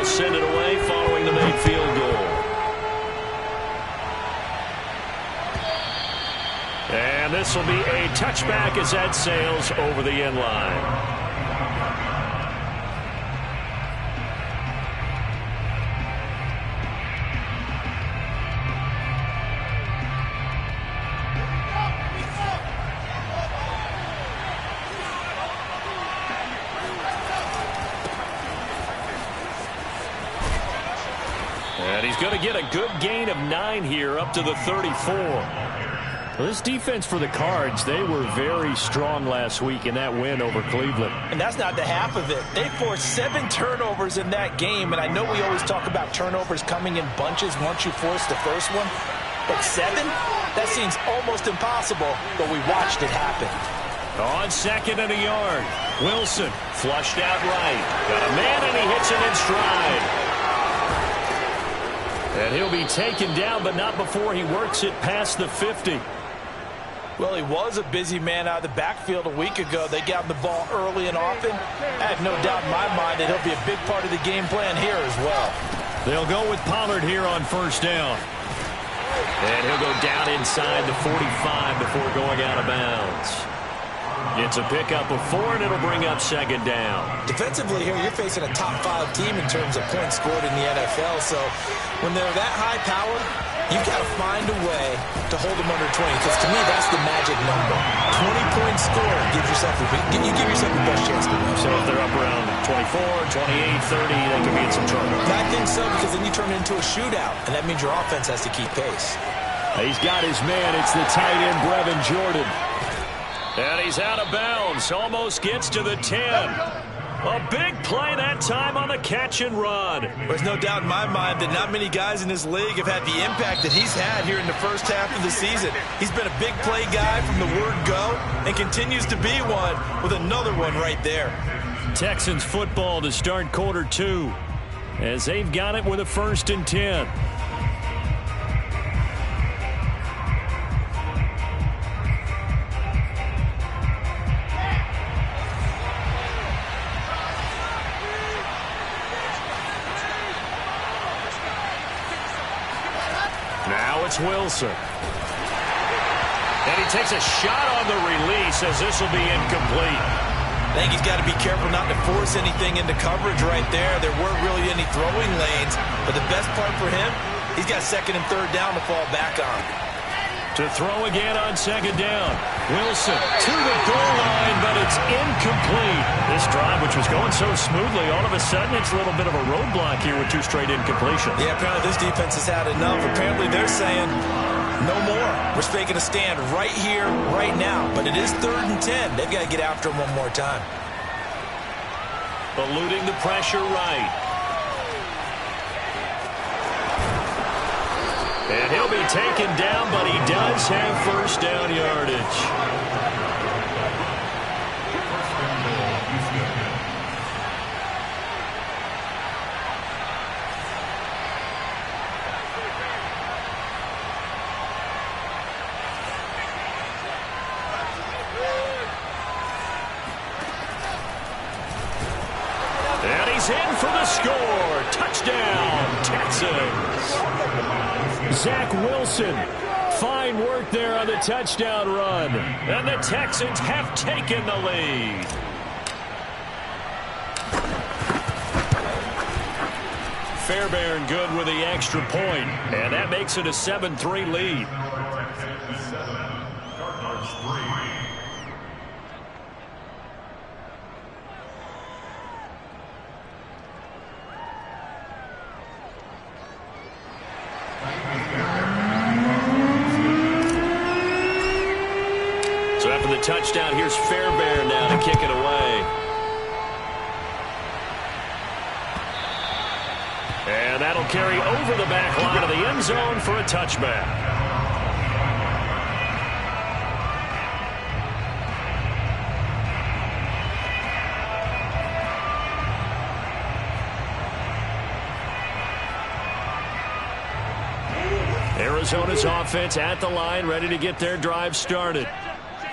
will send it away following the made field goal. And this will be a touchback as that sails over the end line. And he's going to get a good gain of 9 here up to the 34. Well, this defense for the Cards, they were very strong last week in that win over Cleveland. And that's not the half of it. They forced 7 turnovers in that game, and I know we always talk about turnovers coming in bunches once you force the first one, but 7? That seems almost impossible, but we watched it happen. On 2nd and a yard, Wilson flushed out right. Got a man, and he hits it in stride. And he'll be taken down, but not before he works it past the 50. Well, he was a busy man out of the backfield a week ago. They got him the ball early and often. I have no doubt in my mind that he'll be a big part of the game plan here as well. They'll go with Pollard here on 1st down. And he'll go down inside the 45 before going out of bounds. It's a pickup of 4, and it'll bring up 2nd down. Defensively here, you're facing a top 5 team in terms of points scored in the NFL. So when they're that high powered, you've got to find a way to hold them under 20. Because to me, that's the magic number. 20 points scored gives yourself the best chance to win. So if they're up around 24, 28, 30, they could be in some trouble. I think so, because then you turn it into a shootout, and that means your offense has to keep pace. He's got his man. It's the tight end, Brevin Jordan. And he's out of bounds. Almost gets to the 10. A big play that time on the catch and run. There's no doubt in my mind that not many guys in this league have had the impact that he's had here in the first half of the season. He's been a big play guy from the word go and continues to be one with another one right there. Texans football to start quarter 2 as they've got it with a 1st and 10. Now it's Wilson. And he takes a shot on the release as this will be incomplete. I think he's got to be careful not to force anything into coverage right there. There weren't really any throwing lanes, but the best part for him, he's got 2nd and 3rd down to fall back on. To throw again on 2nd down. Wilson to the goal line, but it's incomplete. This drive, which was going so smoothly, all of a sudden it's a little bit of a roadblock here with 2 straight incompletions. Yeah, apparently this defense has had enough. Apparently they're saying no more. We're making a stand right here, right now. But it is 3rd and 10. They've got to get after him one more time. Eluding the pressure right. And he'll be taken down, but he does have 1st down yardage. And he's in for the score. Touchdown, Texans. Zach Wilson, fine work there on the touchdown run. And the Texans have taken the lead. Fairbairn good with the extra point. And that makes it a 7-3 lead. So after the touchdown, here's Fairbairn now to kick it away. And that'll carry over the back line of the end zone for a touchback. Arizona's offense at the line, ready to get their drive started.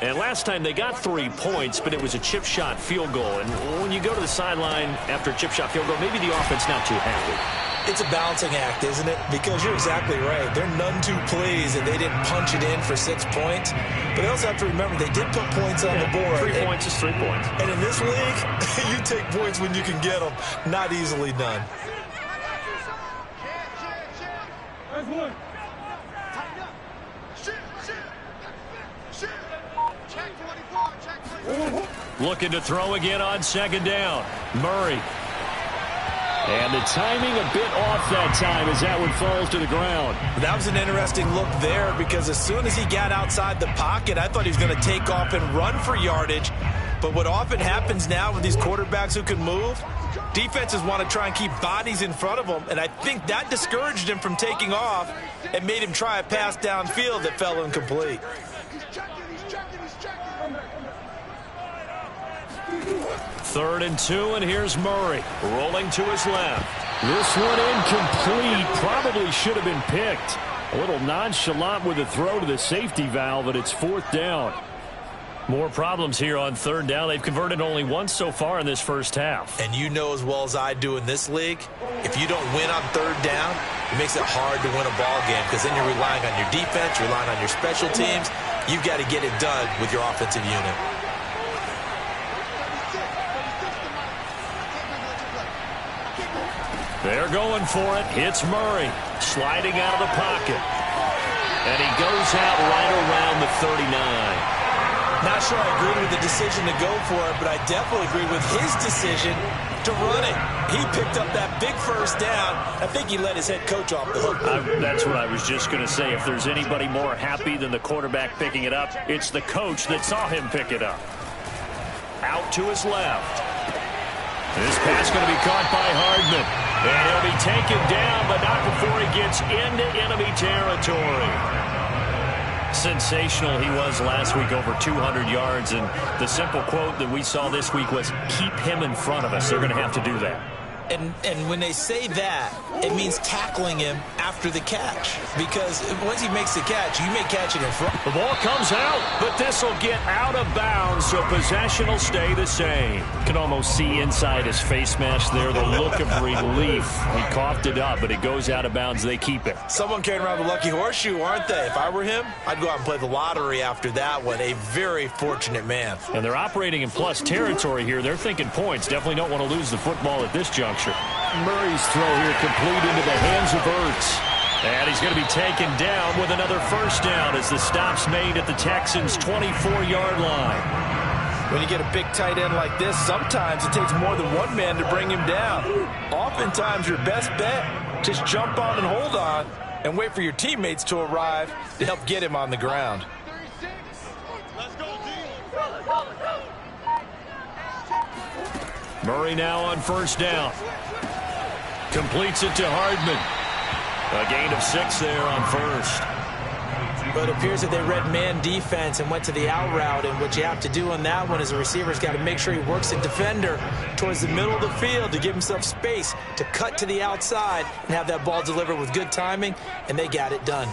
And last time they got 3 points, but it was a chip shot field goal. And when you go to the sideline after a chip shot field goal, maybe the offense not too happy. It's a balancing act, isn't it? Because you're exactly right. They're none too pleased that they didn't punch it in for 6 points. But they also have to remember they did put points on the board. 3 points is 3 points. And in this league, you take points when you can get them. Not easily done. Looking to throw again on second down. Murray. And the timing a bit off that time as that one falls to the ground. That was an interesting look there because as soon as he got outside the pocket, I thought he was going to take off and run for yardage. But what often happens now with these quarterbacks who can move, defenses want to try and keep bodies in front of them, and I think that discouraged him from taking off and made him try a pass downfield that fell incomplete. Third and 2, and here's Murray rolling to his left. This one incomplete. Probably should have been picked. A little nonchalant with the throw to the safety valve, and it's 4th down. More problems here on 3rd down. They've converted only once so far in this first half. And you know as well as I do in this league, if you don't win on 3rd down, it makes it hard to win a ball game because then you're relying on your defense, relying on your special teams. You've got to get it done with your offensive unit. They're going for it. It's Murray sliding out of the pocket. And he goes out right around the 39. Not sure I agree with the decision to go for it, but I definitely agree with his decision to run it. He picked up that big first down. I think he let his head coach off the hook. That's what I was just going to say. If there's anybody more happy than the quarterback picking it up, it's the coach that saw him pick it up. Out to his left. This pass going to be caught by Hardman. And he'll be taken down, but not before he gets into enemy territory. Sensational he was last week, over 200 yards. And the simple quote that we saw this week was, keep him in front of us. They're going to have to do that. And when they say that, it means tackling him after the catch. Because once he makes the catch, you may catch it in front. The ball comes out, but this will get out of bounds, so possession will stay the same. You can almost see inside his face mask there the look of relief. He coughed it up, but it goes out of bounds. They keep it. Someone carrying around the lucky horseshoe, aren't they? If I were him, I'd go out and play the lottery after that one. A very fortunate man. And they're operating in plus territory here. They're thinking points. Definitely don't want to lose the football at this juncture. Murray's throw here complete into the hands of Ertz. And he's going to be taken down with another first down as the stop's made at the Texans' 24-yard line. When you get a big tight end like this, sometimes it takes more than one man to bring him down. Oftentimes, your best bet, just jump on and hold on and wait for your teammates to arrive to help get him on the ground. Murray now on first down. Completes it to Hardman. A gain of 6 there on first. But it appears that they read man defense and went to the out route, and what you have to do on that one is the receiver's got to make sure he works the defender towards the middle of the field to give himself space to cut to the outside and have that ball delivered with good timing, and they got it done.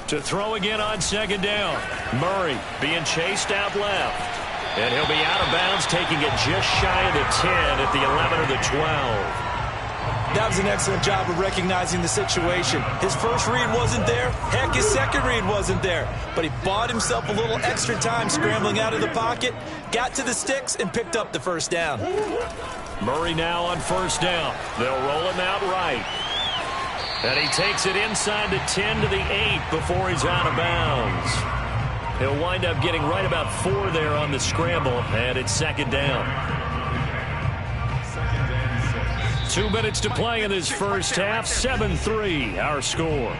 To throw again on second down. Murray being chased out left. And he'll be out of bounds, taking it just shy of the 10 at the 11 or the 12. That was an excellent job of recognizing the situation. His first read wasn't there. Heck, his second read wasn't there. But he bought himself a little extra time scrambling out of the pocket, got to the sticks, and picked up the first down. Murray now on first down. They'll roll him out right. And he takes it inside the 10 to the 8 before he's out of bounds. He'll wind up getting right about 4 there on the scramble, and it's second down. 2 minutes to play in this first half. 7-3, our score.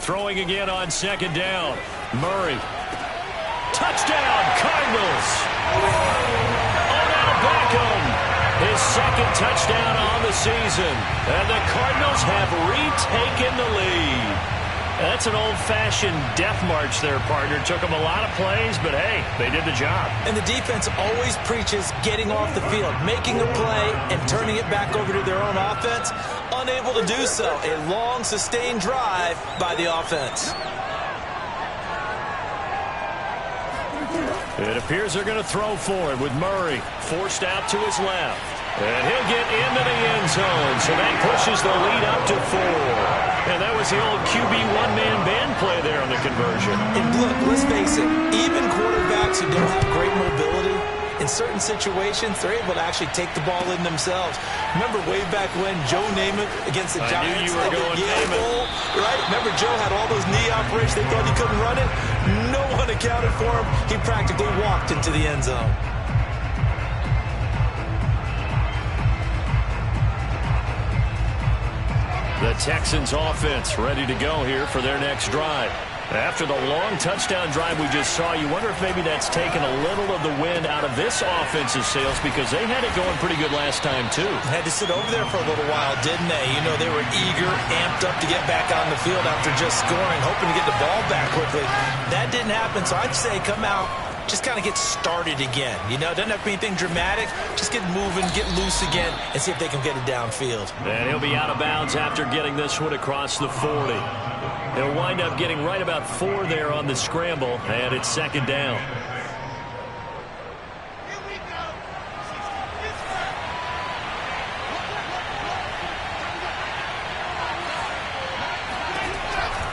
Throwing again on second down. Murray. Touchdown, Cardinals. Odell Beckham. His second touchdown on the season. And the Cardinals have retaken the lead. That's an old-fashioned death march there, partner. Took them a lot of plays, but hey, they did the job. And the defense always preaches getting off the field, making a play, and turning it back over to their own offense. Unable to do so. A long, sustained drive by the offense. It appears they're going to throw for it with Murray forced out to his left. And he'll get into the end zone, so that pushes the lead up to 4. And that was the old QB one-man band play there on the conversion. And look, let's face it, even quarterbacks who don't have great mobility, in certain situations, they're able to actually take the ball in themselves. Remember way back when Joe Namath against the Giants? I knew you were going Namath. Right? Remember Joe had all those knee operations. They thought he couldn't run it. No one accounted for him. He practically walked into the end zone. The Texans offense ready to go here for their next drive. After the long touchdown drive we just saw, you wonder if maybe that's taken a little of the wind out of this offensive sails, because they had it going pretty good last time too. Had to sit over there for a little while, didn't they? You know, they were eager, amped up to get back on the field after just scoring, hoping to get the ball back quickly. That didn't happen, so I'd say come out, just kind of get started again. You know, it doesn't have to be anything dramatic. Just get moving, get loose again, and see if they can get it downfield. And he'll be out of bounds after getting this one across the 40. He'll wind up getting right about 4 there on the scramble, and it's second down.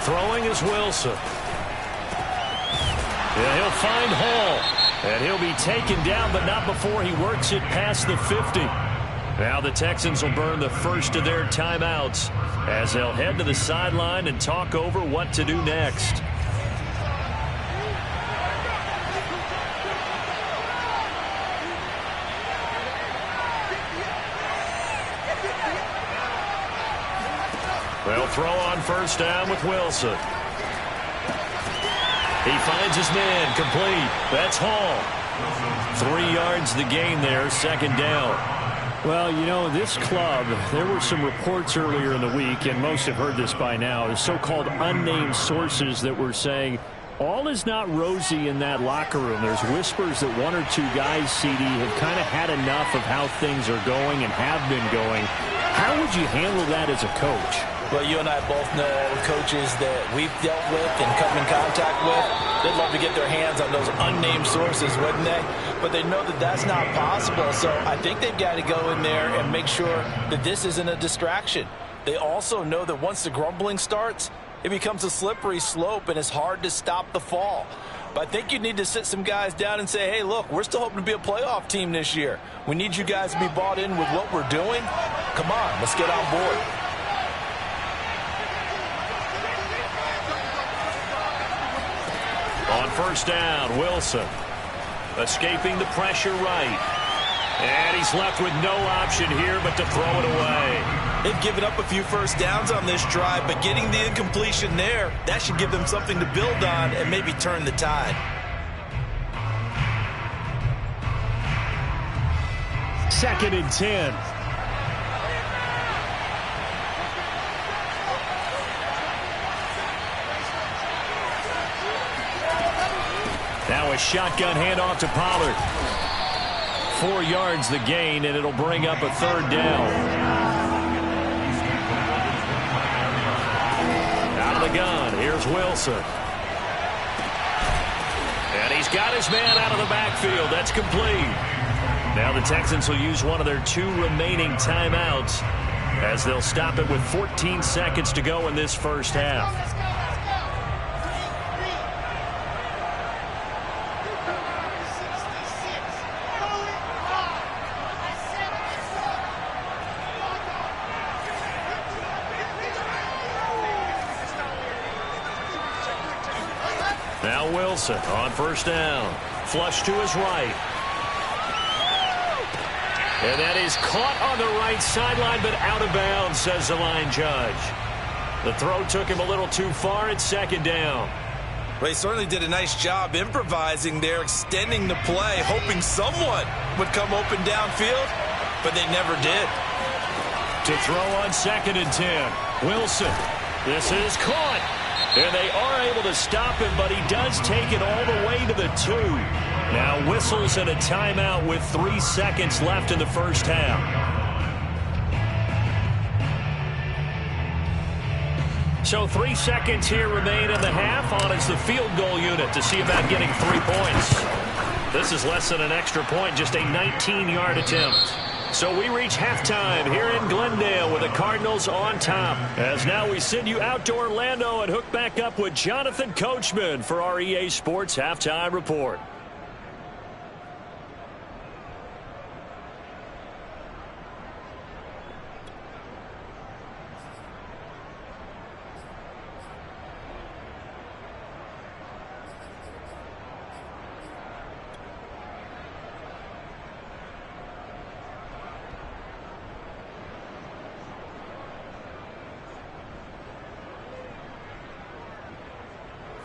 Throwing is Wilson. Yeah, he'll find Hall, and he'll be taken down, but not before he works it past the 50. Now the Texans will burn the first of their timeouts as they'll head to the sideline and talk over what to do next. They'll throw on first down with Wilson. He finds his man, complete. That's Hall. 3 yards the gain there, second down. Well, you know, this club, there were some reports earlier in the week, and most have heard this by now, the so-called unnamed sources that were saying all is not rosy in that locker room. There's whispers that 1 or 2 guys, CD, have kind of had enough of how things are going and have been going. How would you handle that as a coach? Well, you and I both know coaches that we've dealt with and come in contact with. They'd love to get their hands on those unnamed sources, wouldn't they? But they know that that's not possible. So I think they've got to go in there and make sure that this isn't a distraction. They also know that once the grumbling starts, it becomes a slippery slope and it's hard to stop the fall. But I think you need to sit some guys down and say, hey, look, we're still hoping to be a playoff team this year. We need you guys to be bought in with what we're doing. Come on, let's get on board. On first down, Wilson escaping the pressure right. And he's left with no option here but to throw it away. They've given up a few first downs on this drive, but getting the incompletion there, that should give them something to build on and maybe turn the tide. Second and 10. Now a shotgun handoff to Pollard. 4 yards the gain, and it'll bring up a third down. Out of the gun, here's Wilson. And he's got his man out of the backfield. That's complete. Now the Texans will use one of their 2 remaining timeouts as they'll stop it with 14 seconds to go in this first half. Now Wilson on first down. Flush to his right. And that is caught on the right sideline, but out of bounds, says the line judge. The throw took him a little too far. It's second down. Well, he certainly did a nice job improvising there, extending the play, hoping someone would come open downfield, but they never did. To throw on second and 10. Wilson. This is caught. And they are able to stop him, but he does take it all the way to the 2. Now whistles and a timeout with 3 seconds left in the first half. So 3 seconds here remain in the half. On is the field goal unit to see about getting 3 points. This is less than an extra point, just a 19-yard attempt. So we reach halftime here in Glendale with the Cardinals on top. As now we send you out to Orlando and hook back up with Jonathan Coachman for our EA Sports Halftime Report.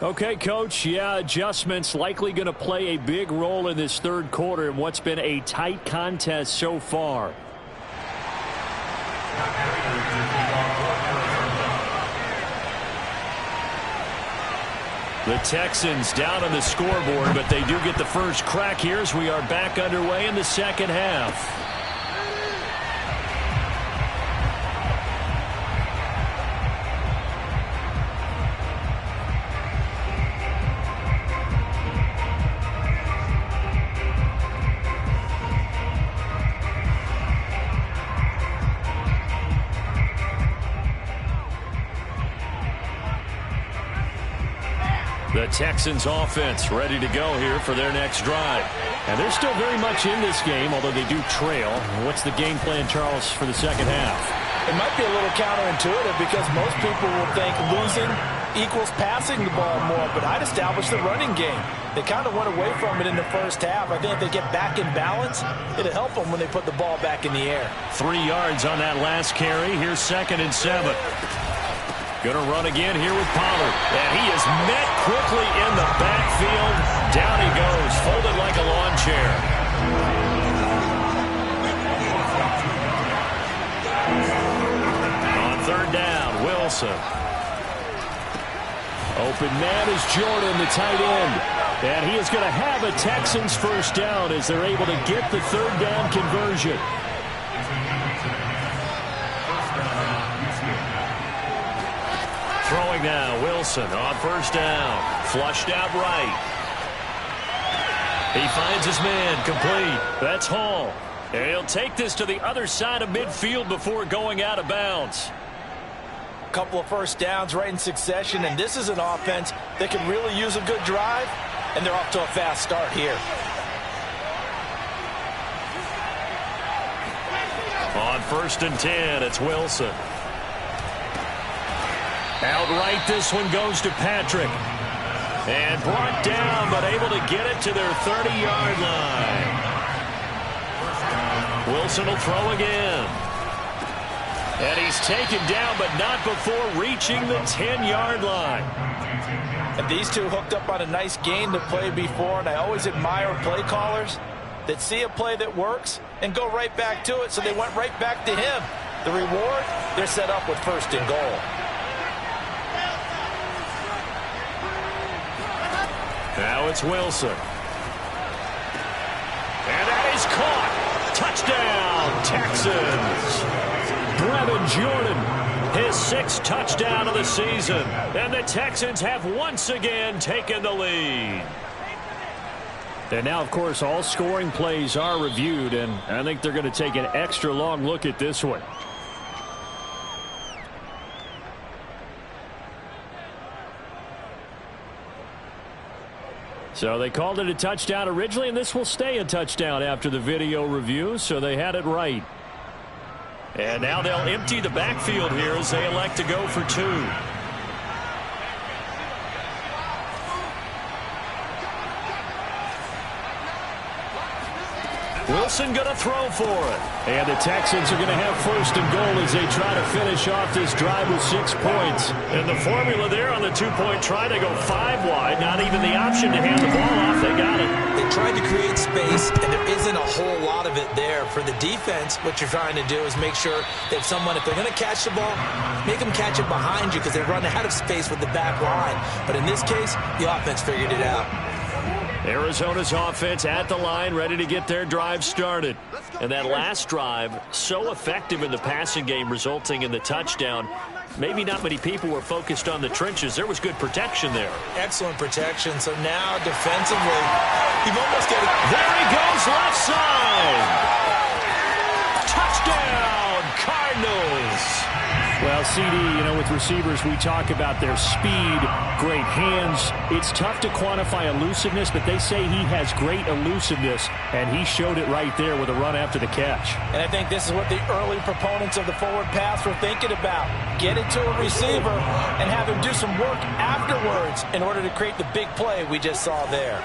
Okay, Coach, yeah, adjustments likely going to play a big role in this third quarter in what's been a tight contest so far. The Texans down on the scoreboard, but they do get the first crack here as we are back underway in the second half. The Texans offense ready to go here for their next drive. And they're still very much in this game, although they do trail. What's the game plan, Charles, for the second half? It might be a little counterintuitive because most people will think losing equals passing the ball more, but I'd establish the running game. They kind of went away from it in the first half. I think if they get back in balance, it'll help them when they put the ball back in the air. 3 yards on that last carry. Here's 2nd and 7. Going to run again here with Pollard. And he is met quickly in the backfield. Down he goes, folded like a lawn chair. On 3rd down, Wilson. Open man is Jordan, the tight end. And he is going to have a Texans first down as they're able to get the 3rd down conversion. Throwing now, Wilson on 1st down. Flushed out right. He finds his man, complete. That's Hall. And he'll take this to the other side of midfield before going out of bounds. A couple of first downs right in succession, and this is an offense that can really use a good drive, and they're off to a fast start here. On 1st and 10, it's Wilson. Outright, this one goes to Patrick. And brought down, but able to get it to their 30-yard line. Wilson will throw again. And he's taken down, but not before reaching the 10-yard line. And these two hooked up on a nice game to play before, and I always admire play callers that see a play that works and go right back to it, so they went right back to him. The reward, they're set up with 1st and goal. Now it's Wilson. And that is caught. Touchdown, Texans. Brevin Jordan, his 6th touchdown of the season. And the Texans have once again taken the lead. And now, of course, all scoring plays are reviewed, and I think they're going to take an extra long look at this one. So they called it a touchdown originally, and this will stay a touchdown after the video review, so they had it right. And now they'll empty the backfield here as they elect to go for 2. Wilson going to throw for it. And the Texans are going to have 1st and goal as they try to finish off this drive with 6 points. And the formula there on the 2-point try to go 5 wide. Not even the option to hand the ball off. They got it. They trying to create space, and there isn't a whole lot of it there. For the defense, what you're trying to do is make sure that if they're going to catch the ball, make them catch it behind you because they run out of space with the back line. But in this case, the offense figured it out. Arizona's offense at the line, ready to get their drive started. And that last drive, so effective in the passing game, resulting in the touchdown. Maybe not many people were focused on the trenches. There was good protection there. Excellent protection. So now defensively, you've almost got it. There he goes, left side. Touchdown, Cardinals. Well, CD, with receivers, we talk about their speed, great hands. It's tough to quantify elusiveness, but they say he has great elusiveness, and he showed it right there with a run after the catch. And I think this is what the early proponents of the forward pass were thinking about. Get it to a receiver and have him do some work afterwards in order to create the big play we just saw there.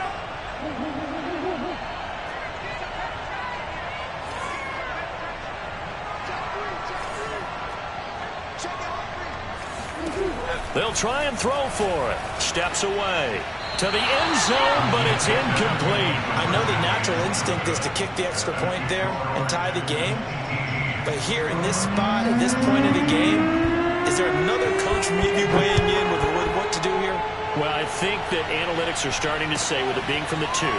They'll try and throw for it. Steps away to the end zone, but it's incomplete. I know the natural instinct is to kick the extra point there and tie the game. But here in this spot, at this point in the game, is there another coach maybe weighing in with what to do here? Well, I think that analytics are starting to say, with it being from the 2,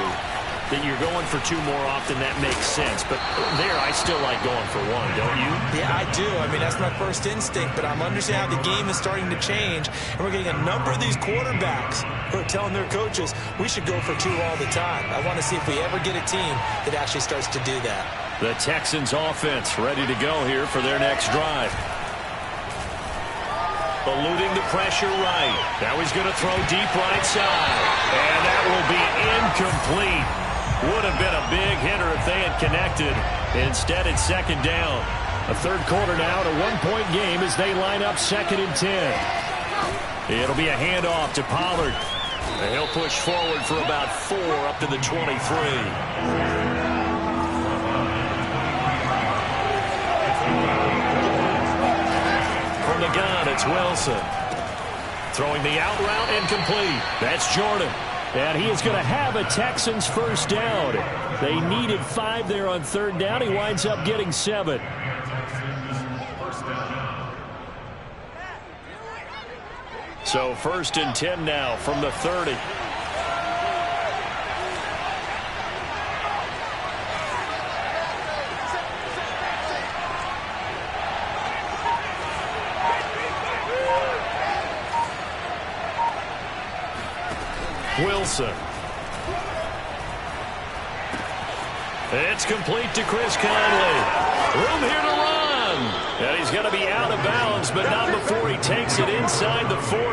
that you're going for 2 more often. That makes sense. But there, I still like going for 1, don't you? Yeah, I do. I mean, that's my first instinct. But I'm understanding how the game is starting to change. And we're getting a number of these quarterbacks who are telling their coaches, we should go for 2 all the time. I want to see if we ever get a team that actually starts to do that. The Texans offense ready to go here for their next drive. Eluding the pressure right. Now he's going to throw deep right side. And that will be incomplete. Would have been a big hitter if they had connected. Instead, it's second down. A third quarter now, a 1-point game as they line up 2nd and 10. It'll be a handoff to Pollard. And he'll push forward for about 4 up to the 23. From the gun, it's Wilson. Throwing the out route incomplete. That's Jordan. And he is going to have a Texans first down. They needed 5 there on 3rd down. He winds up getting 7. So 1st and 10 now from the 30. Wilson. It's complete to Chris Conley. Room here to run. And he's going to be out of bounds, but not before he takes it inside the 40.